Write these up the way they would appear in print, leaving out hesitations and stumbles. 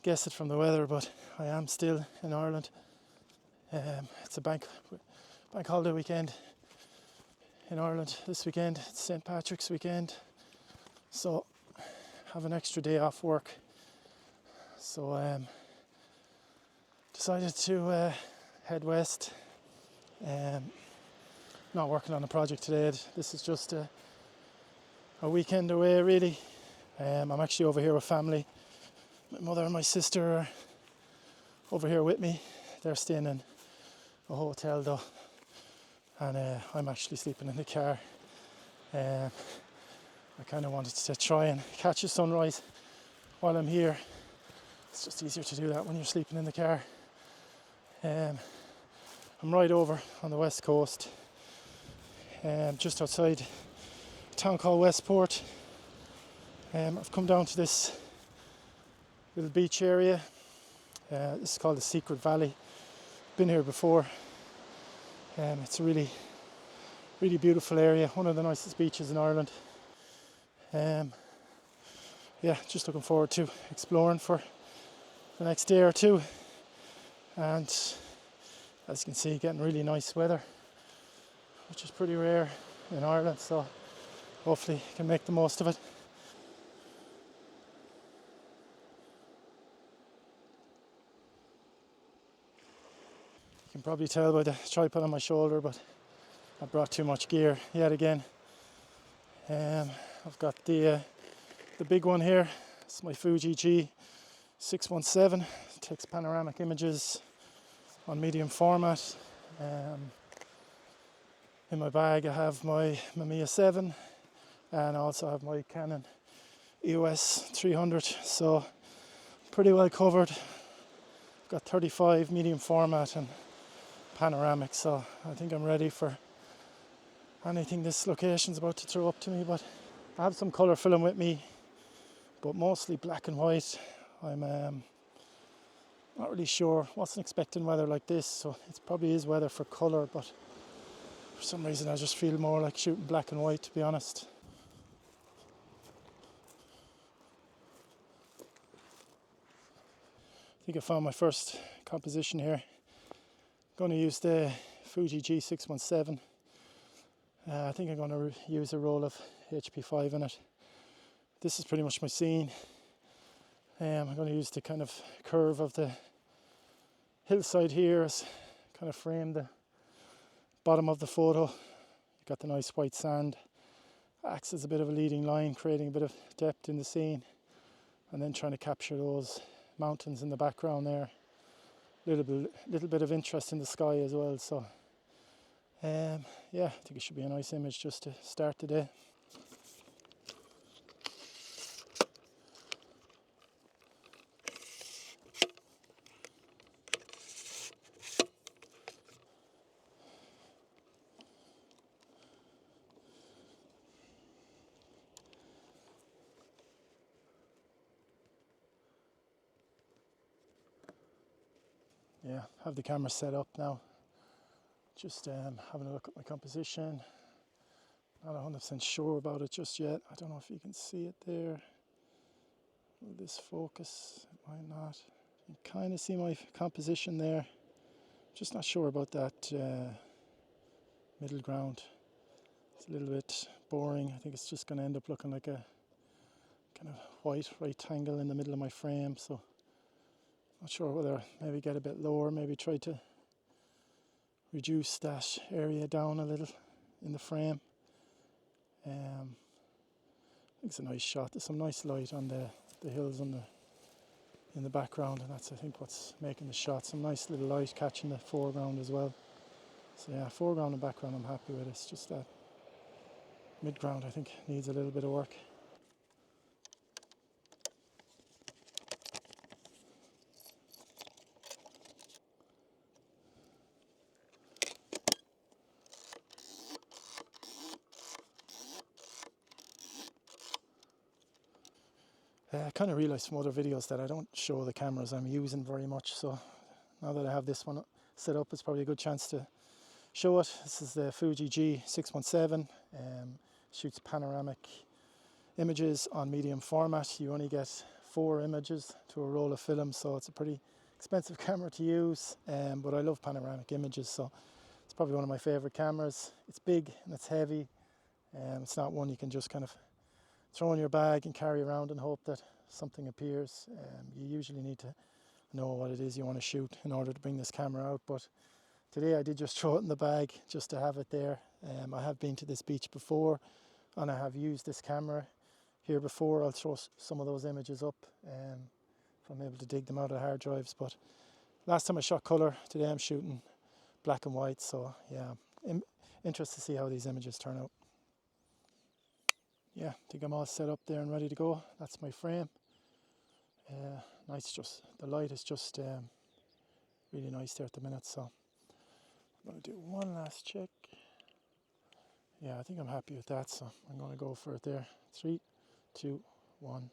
guess it from the weather, but I am still in Ireland. It's a bank holiday weekend in Ireland this weekend. It's St. Patrick's weekend, so have an extra day off work. So decided to head west. Not working on a project today. This is just a weekend away, really. I'm actually over here with family. My mother and my sister are over here with me. They're staying in a hotel though, and I'm actually sleeping in the car. I kind of wanted to try and catch a sunrise while I'm here. It's just easier to do that when you're sleeping in the car. I'm right over on the west coast, just outside a town called Westport. I've come down to this little beach area. This is called the Secret Valley. Been here before. It's a really, really beautiful area. One of the nicest beaches in Ireland. Yeah, just looking forward to exploring for the next day or two. And as you can see, getting really nice weather, which is pretty rare in Ireland. So hopefully I can make the most of it. You can probably tell by the tripod on my shoulder, but I brought too much gear yet again. I've got the big one here. It's my Fuji G617. It takes panoramic images on medium format. In my bag I have my Mamiya 7 and I also have my Canon EOS 300, so pretty well covered. I've got 35 medium format and panoramic, so I think I'm ready for anything this location's about to throw up to me. But I have some colour film with me, but mostly black and white. I'm not really sure. Wasn't expecting weather like this, so it probably is weather for colour, but for some reason I just feel more like shooting black and white, to be honest. I think I found my first composition here. I'm going to use the Fuji G617. I think I'm going to use a roll of HP5 in it. This is pretty much my scene. I'm going to use the kind of curve of the hillside here as kind of frame the bottom of the photo. You've got the nice white sand. Acts as a bit of a leading line, creating a bit of depth in the scene. And then trying to capture those mountains in the background there. Little bit of interest in the sky as well. So yeah, I think it should be a nice image just to start the day. Yeah, have the camera set up now. Just having a look at my composition. Not 100% sure about it just yet. I don't know if you can see it there. Will this focus? It might not. You can kind of see my composition there. Just not sure about that middle ground. It's a little bit boring. I think it's just going to end up looking like a kind of white rectangle in the middle of my frame. So not sure whether maybe get a bit lower, maybe try to reduce that area down a little in the frame. I think it's a nice shot. There's some nice light on the hills in the background, and that's I think what's making the shot. Some nice little light catching the foreground as well. So yeah, foreground and background I'm happy with. It's just that midground I think needs a little bit of work. I kind of realised from other videos that I don't show the cameras I'm using very much, so now that I have this one set up, it's probably a good chance to show it. This is the Fuji G617. Shoots panoramic images on medium format. You only get 4 images to a roll of film, so it's a pretty expensive camera to use, but I love panoramic images, so it's probably one of my favorite cameras. It's big and it's heavy, it's not one you can just kind of throw in your bag and carry around and hope that something appears. You usually need to know what it is you want to shoot in order to bring this camera out, but today I did just throw it in the bag just to have it there. I have been to this beach before and I have used this camera here before. I'll throw some of those images up if I'm able to dig them out of hard drives, but last time I shot colour, today I'm shooting black and white, so yeah, I'm interested to see how these images turn out. Yeah, I think I'm all set up there and ready to go. That's my frame. Nice, just the light is just really nice there at the minute, so I'm going to do one last check. Yeah, I think I'm happy with that, so I'm going to go for it there. 3, 2, 1.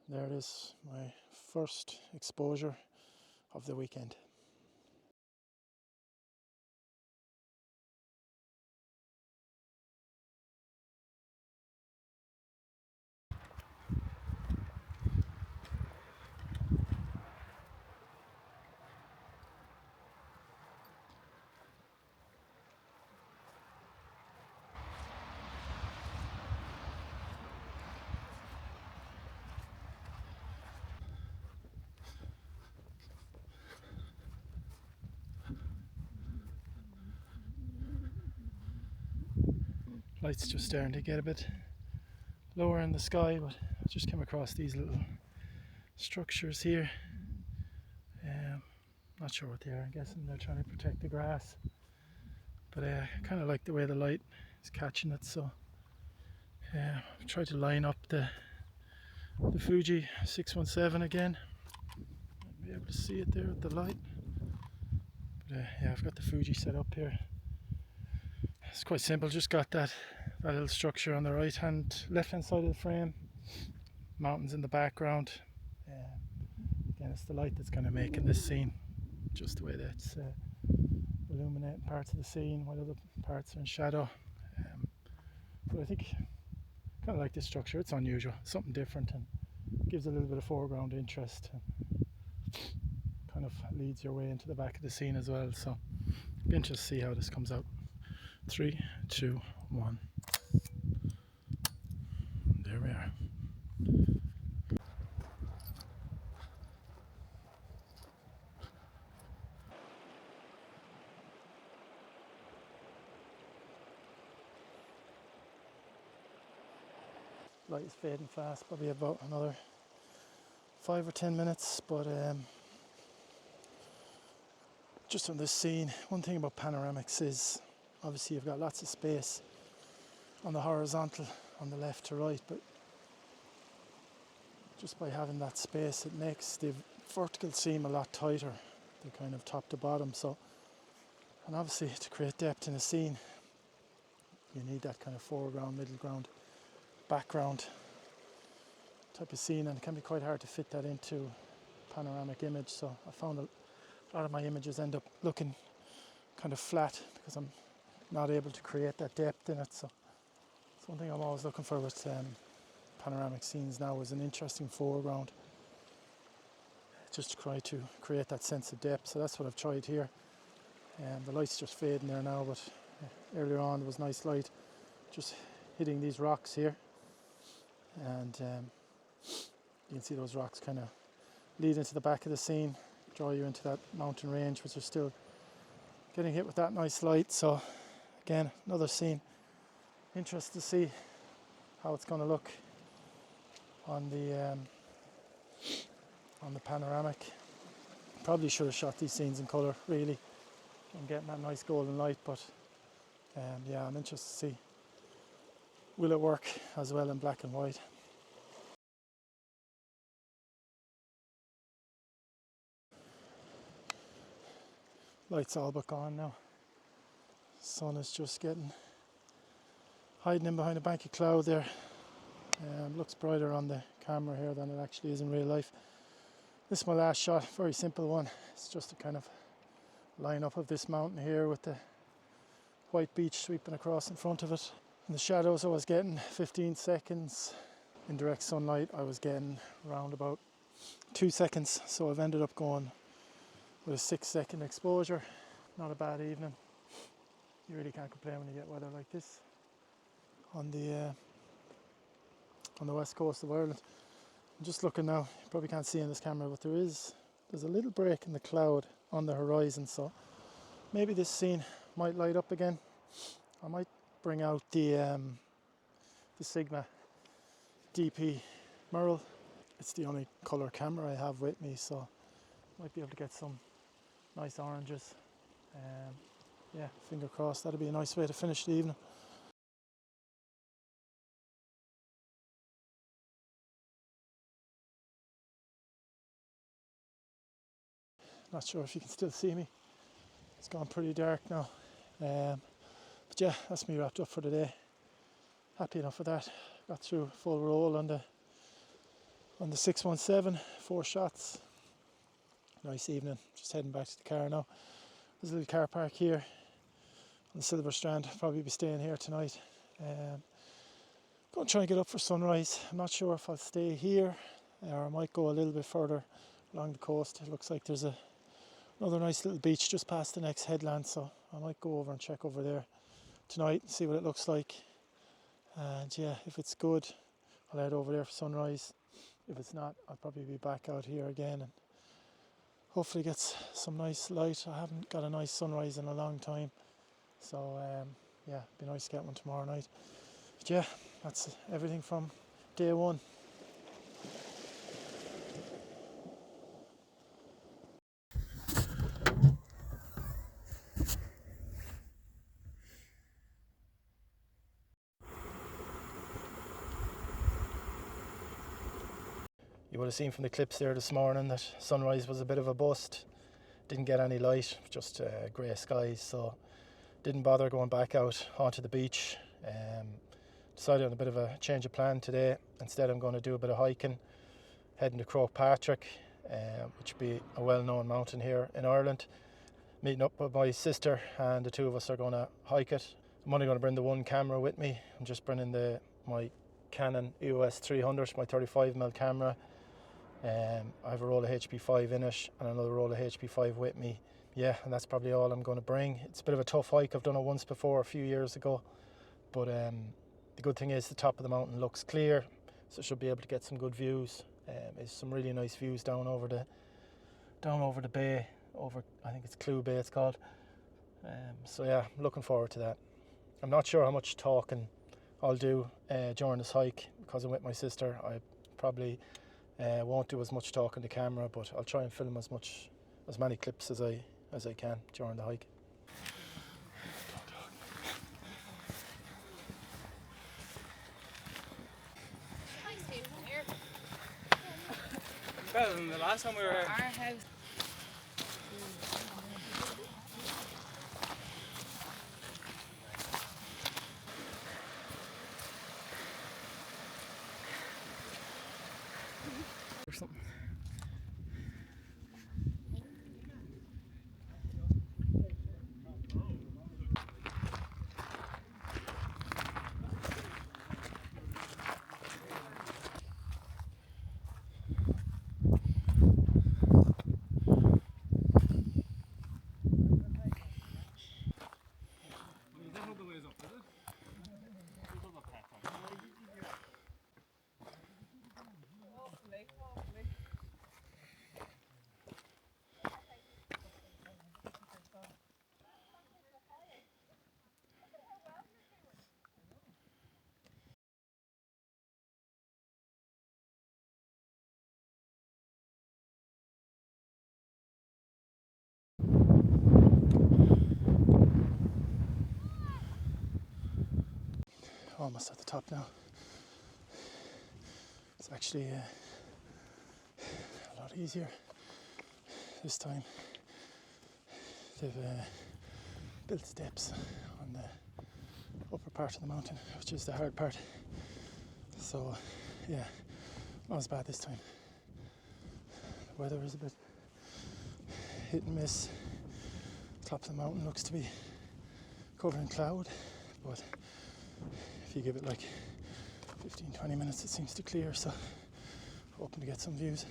There it is, my first exposure of the weekend. Light's just starting to get a bit lower in the sky, but I just came across these little structures here. Not sure what they are. I'm guessing they're trying to protect the grass, but I kind of like the way the light is catching it, so I've tried to line up the Fuji G617 again. I'll be able to see it there with the light, but yeah, I've got the Fuji set up here. It's quite simple, just got that little structure on the left hand side of the frame, mountains in the background. Again, it's the light that's kind of making this scene, just the way that's illuminating parts of the scene while other parts are in shadow. But I think I kind of like this structure. It's unusual, something different, and gives a little bit of foreground interest and kind of leads your way into the back of the scene as well, so be interested to see how this comes out. 3, 2, 1. There we are. Light is fading fast, probably about another 5 or 10 minutes, but just on this scene, one thing about panoramics is obviously you've got lots of space on the horizontal on the left to right, but just by having that space it makes the vertical seem a lot tighter, the kind of top to bottom. So, and obviously to create depth in a scene you need that kind of foreground, middle ground, background type of scene, and it can be quite hard to fit that into a panoramic image. So I found a lot of my images end up looking kind of flat because I'm not able to create that depth in it. So it's one thing I'm always looking for with panoramic scenes now, is an interesting foreground, just to try to create that sense of depth. So that's what I've tried here. The light's just fading there now, but earlier on there was nice light just hitting these rocks here, and you can see those rocks kind of lead into the back of the scene, draw you into that mountain range, which are still getting hit with that nice light. So again, another scene. Interested to see how it's going to look on the panoramic. Probably should have shot these scenes in colour, really. I'm getting that nice golden light, but yeah, I'm interested to see will it work as well in black and white. Light's all but gone now. Sun is just getting hiding in behind a bank of cloud there. Looks brighter on the camera here than it actually is in real life. This is my last shot, very simple one. It's just a kind of line up of this mountain here with the white beach sweeping across in front of it. In the shadows I was getting 15 seconds in direct sunlight I was getting around about 2 seconds, so I've ended up going with a 6-second exposure. Not a bad evening. You really can't complain when you get weather like this on the west coast of Ireland. I'm just looking now, you probably can't see in this camera, but there's a little break in the cloud on the horizon, so maybe this scene might light up again. I might bring out the Sigma DP Merrill. It's the only colour camera I have with me, so I might be able to get some nice oranges. Yeah, finger crossed, that'd be a nice way to finish the evening. Not sure if you can still see me. It's gone pretty dark now. But yeah, that's me wrapped up for the day. Happy enough with that. Got through full roll on the 617, 4 shots. Nice evening. Just heading back to the car now. There's a little car park here on the Silver Strand. Probably be staying here tonight. Going to try and get up for sunrise. I'm not sure if I'll stay here or I might go a little bit further along the coast. It looks like there's another nice little beach just past the next headland, so I might go over and check over there tonight and see what it looks like. And yeah, if it's good, I'll head over there for sunrise. If it's not, I'll probably be back out here again and hopefully get some nice light. I haven't got a nice sunrise in a long time, so yeah, it'd be nice to get one tomorrow night. But yeah, that's everything from day one. You would have seen from the clips there this morning that sunrise was a bit of a bust. Didn't get any light, just grey skies, so didn't bother going back out onto the beach. Decided on a bit of a change of plan today. Instead I'm going to do a bit of hiking, heading to Croagh Patrick, which would be a well-known mountain here in Ireland. Meeting up with my sister and the two of us are going to hike it. I'm only going to bring the one camera with me. I'm just bringing my Canon EOS 300, my 35mm camera. I have a roll of HP5 in it and another roll of HP5 with me. Yeah, and that's probably all I'm going to bring. It's a bit of a tough hike. I've done it once before a few years ago, but the good thing is the top of the mountain looks clear, so I should be able to get some good views. There's some really nice views down over the bay, over, I think it's Clew Bay it's called. So yeah, I'm looking forward to that. I'm not sure how much talking I'll do during this hike because I'm with my sister. I probably won't do as much talk on the camera, but I'll try and film as many clips as I can during the hike. Better than the last time we were here. Our house. Or something. Almost at the top now. It's actually a lot easier this time. They've built steps on the upper part of the mountain, which is the hard part. So yeah, not as bad this time. The weather is a bit hit and miss. Top of the mountain looks to be covered in cloud, but if you give it like 15-20 minutes it seems to clear, so hoping to get some views.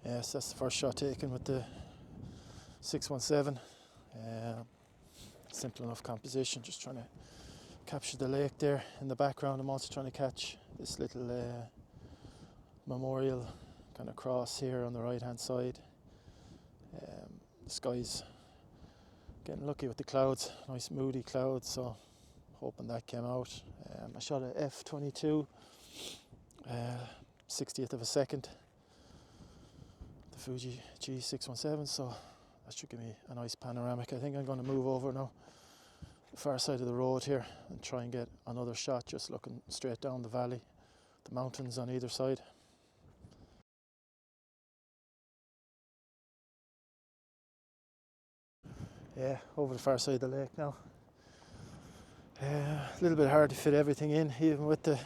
Yes, that's the first shot taken with the 617. Simple enough composition, just trying to capture the lake there in the background. I'm also trying to catch this little memorial kind of cross here on the right hand side. The sky's getting lucky with the clouds, nice moody clouds, so hoping that came out. I shot a f/22, 60th of a second, the Fuji G617, so that should give me a nice panoramic. I think I'm going to move over now the far side of the road here and try and get another shot just looking straight down the valley, the mountains on either side. Yeah, over the far side of the lake now. A little bit hard to fit everything in, even with the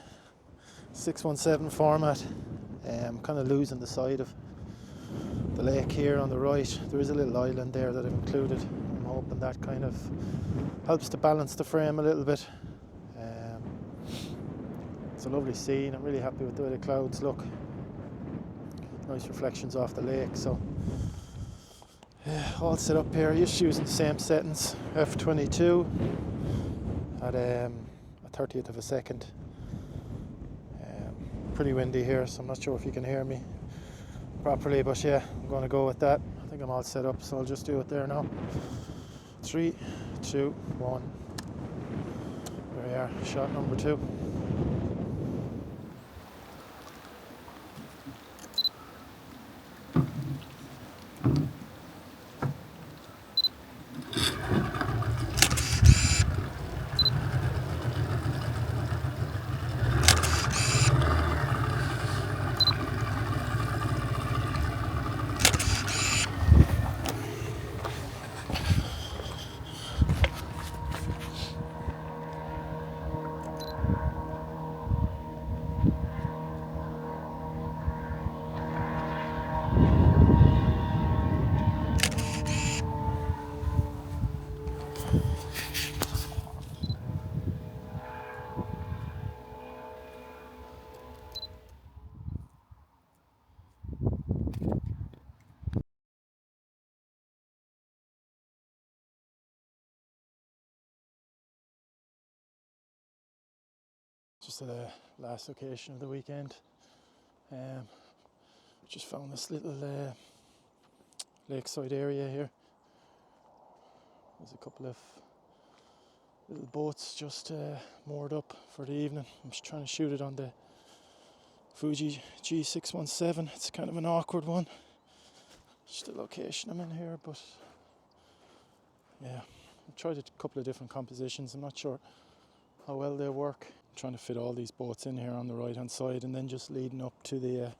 617 format. I'm kind of losing the side of the lake here on the right. There is a little island there that I've included. I'm hoping that kind of helps to balance the frame a little bit. It's a lovely scene. I'm really happy with the way the clouds look. Nice reflections off the lake. So all set up here, just using the same settings, f/22 at a 30th of a second. Pretty windy here, so I'm not sure if you can hear me properly, but yeah, I'm going to go with that. I think I'm all set up, so I'll just do it there now. 3, 2, 1. There we are, shot number 2. Just at the last location of the weekend. Just found this little lakeside area here. There's a couple of little boats just moored up for the evening. I'm just trying to shoot it on the Fuji G617. It's kind of an awkward one. Just the location I'm in here, but yeah, I've tried a couple of different compositions. I'm not sure how well they work. I'm trying to fit all these boats in here on the right hand side, and then just leading up to the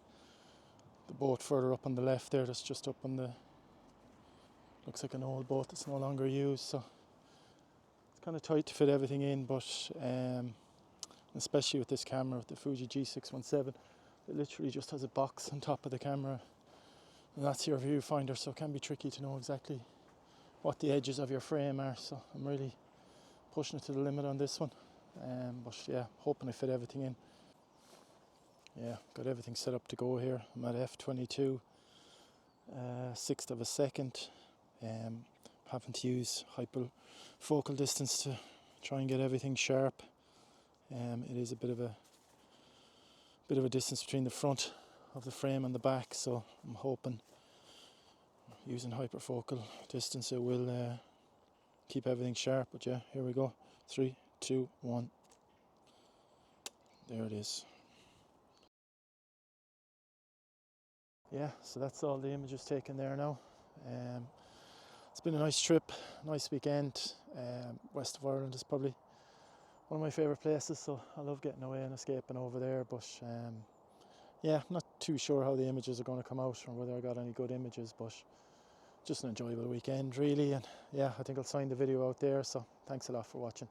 boat further up on the left there, that's just up on the looks like an old boat that's no longer used, so it's kind of tight to fit everything in, but especially with this camera, with the Fuji G617, it literally just has a box on top of the camera, and that's your viewfinder, so it can be tricky to know exactly what the edges of your frame are. So I'm really pushing it to the limit on this one, but yeah, hoping I fit everything in. Yeah, got everything set up to go here. I'm at f22, 1/6 of a second. Having to use hyper focal distance to try and get everything sharp. It is a bit of a distance between the front of the frame and the back, so I'm hoping using hyperfocal distance it will keep everything sharp. But yeah, here we go. 3, 2, 1. There it is. Yeah, so that's all the images taken there now. It's been a nice trip, nice weekend. West of Ireland is probably one of my favourite places, so I love getting away and escaping over there. But yeah, I'm not too sure how the images are going to come out or whether I got any good images, but just an enjoyable weekend really. And yeah, I think I'll sign the video out there, so thanks a lot for watching.